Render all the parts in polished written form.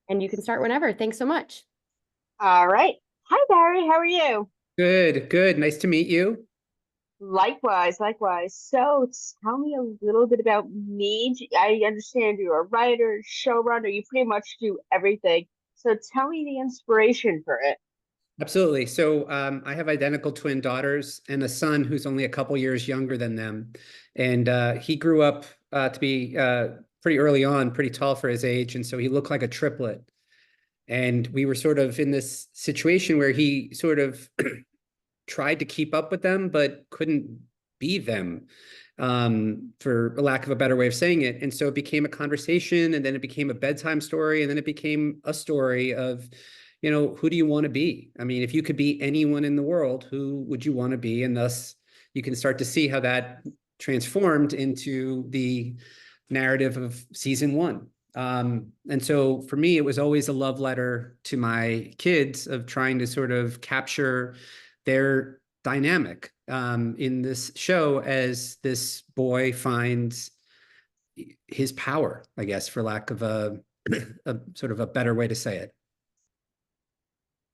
And you can start whenever. Thanks so much. All right. Hi, Barry. How are you? Good, good. Nice to meet you. Likewise, likewise. So tell me a little bit about me. I understand you're a writer, showrunner, you pretty much do everything. So tell me the inspiration for it. Absolutely. So I have identical twin daughters and a son who's only a couple years younger than them. And he grew up to be pretty early on, pretty tall for his age. And so he looked like a triplet. And we were sort of in this situation where he sort of tried to keep up with them, but couldn't be them, for lack of a better way of saying it. And so it became a conversation, and then it became a bedtime story, and then it became a story of, who do you want to be? I mean, if you could be anyone in the world, who would you want to be? And thus, you can start to see how that transformed into the narrative of season one. And so for me, it was always a love letter to my kids of trying to sort of capture their dynamic in this show as this boy finds his power, I guess, for lack of a sort of a better way to say it.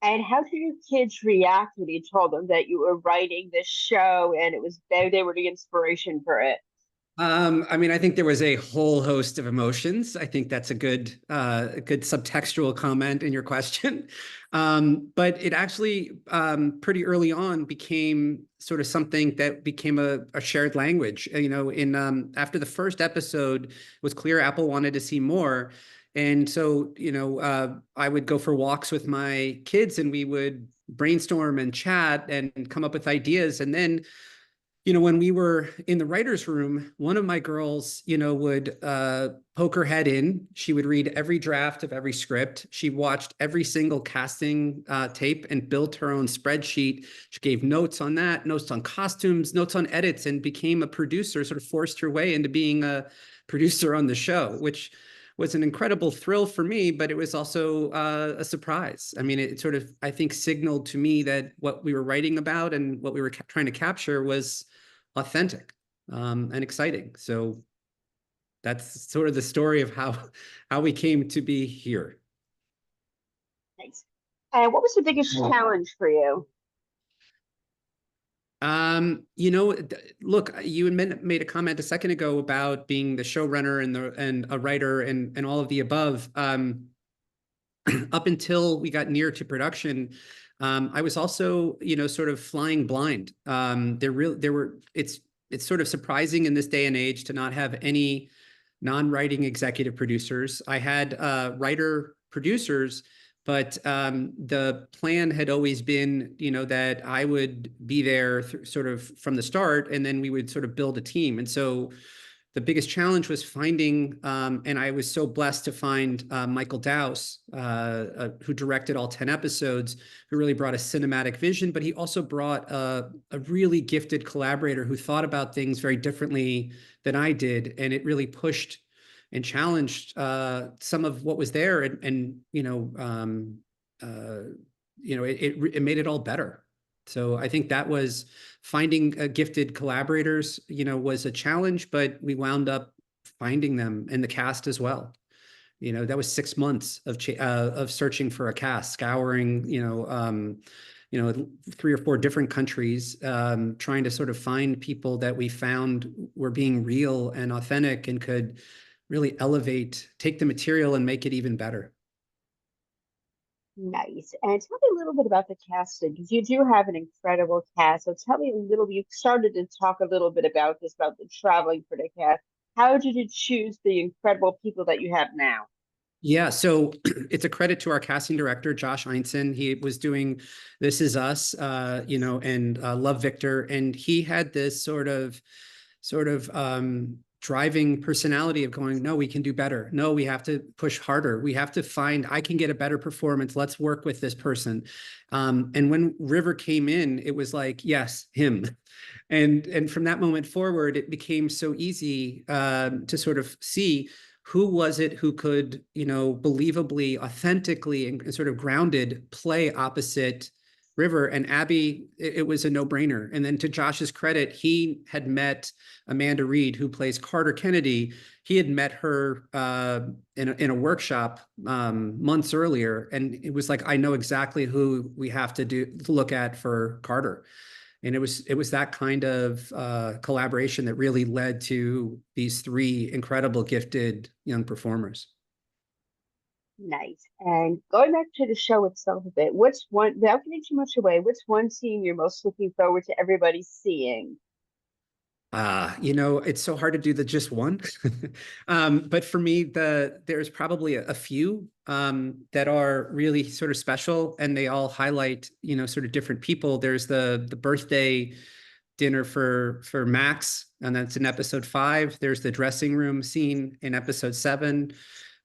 And how did your kids react when you told them that you were writing this show and it was they were the inspiration for it? I mean, I think there was a whole host of emotions. I think that's a good subtextual comment in your question. But it actually, pretty early on became sort of something that became a shared language. In after the first episode, it was clear Apple wanted to see more. And so, I would go for walks with my kids and we would brainstorm and chat and come up with ideas. And then when we were in the writer's room, one of my girls, would poke her head in. She would read every draft of every script. She watched every single casting tape and built her own spreadsheet. She gave notes on that, notes on costumes, notes on edits, and became a producer, sort of forced her way into being a producer on the show, which was an incredible thrill for me, but it was also a surprise. I mean, it sort of, I think, signaled to me that what we were writing about and what we were trying to capture was authentic and exciting. So that's sort of the story of how we came to be here. Thanks. And what was the biggest challenge for you? Look, you made a comment a second ago about being the showrunner and a writer and all of the above. Up until we got near to production, I was also, sort of flying blind. It's sort of surprising in this day and age to not have any non-writing executive producers. I had writer producers, but the plan had always been, that I would be there sort of from the start, and then we would sort of build a team. And so the biggest challenge was finding, and I was so blessed to find Michael Dowse, who directed all 10 episodes, who really brought a cinematic vision, but he also brought a really gifted collaborator who thought about things very differently than I did. And it really pushed and challenged some of what was there. It made it all better. So I think that was finding gifted collaborators, was a challenge, but we wound up finding them in the cast as well. That was 6 months of searching for a cast, scouring, 3 or 4 different countries, trying to sort of find people that we found were being real and authentic and could really take the material and make it even better. Nice. And tell me a little bit about the casting, because you do have an incredible cast. So tell me a little, you started to talk a little bit about this, about the traveling for the cast. How did you choose the incredible people that you have now? Yeah, so it's a credit to our casting director, Josh Einson. He was doing This Is Us, and Love Victor, and he had this sort of driving personality of going, no, we can do better. No, we have to push harder. We have to find, I can get a better performance. Let's work with this person. And when River came in, it was like, yes, him. And from that moment forward, it became so easy to sort of see who was it who could, believably, authentically, and sort of grounded play opposite River, and Abby, it was a no-brainer. And then to Josh's credit, he had met Amanda Reed, who plays Carter Kennedy. He had met her in a workshop months earlier, and it was like, I know exactly who we have to look at for Carter. And it was that kind of collaboration that really led to these three incredible, gifted young performers. Nice. And going back to the show itself a bit, what's one, without giving too much away, what's one scene you're most looking forward to everybody seeing? It's so hard to do the just one. But for me, there's probably a few that are really sort of special, and they all highlight, sort of different people. There's the birthday dinner for Max, and that's in episode 5. There's the dressing room scene in episode 7.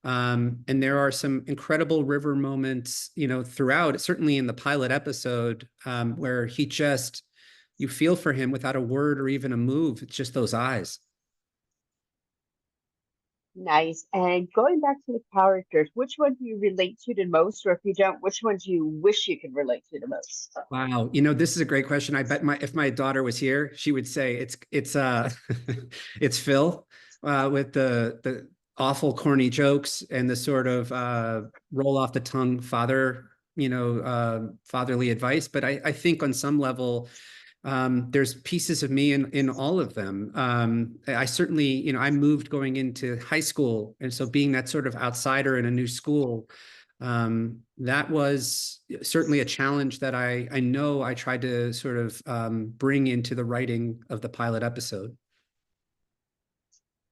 And there are some incredible River moments, throughout, certainly in the pilot episode, where you feel for him without a word or even a move. It's just those eyes. Nice. And going back to the characters, which one do you relate to the most, or if you don't, which one do you wish you could relate to the most? Wow. This is a great question. I bet if my daughter was here, she would say it's it's Phil, with the awful corny jokes and the sort of roll off the tongue fatherly advice. But I think on some level, there's pieces of me in all of them. I certainly, I moved going into high school, and so being that sort of outsider in a new school, that was certainly a challenge that I know I tried to sort of bring into the writing of the pilot episode.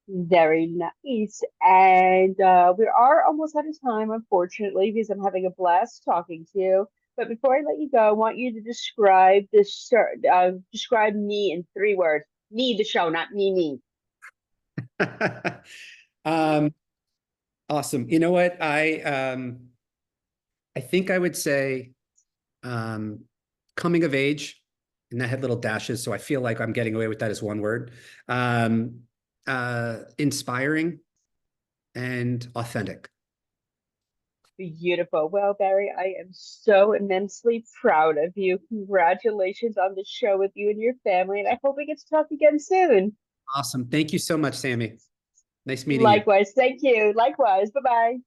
Very nice. And we are almost out of time, unfortunately, because I'm having a blast talking to you. But before I let you go, I want you to describe me in 3 words. Me, the show, not me. um, awesome. You know what? I think I would say coming of age, and that had little dashes, so I feel like I'm getting away with that as one word. Inspiring and authentic. Beautiful. Well, Barry, I am so immensely proud of you. Congratulations on the show with you and your family, and I hope we get to talk again soon. Awesome. Thank you so much, Sammy. Nice meeting you. Likewise. Thank you. Likewise. Bye-bye.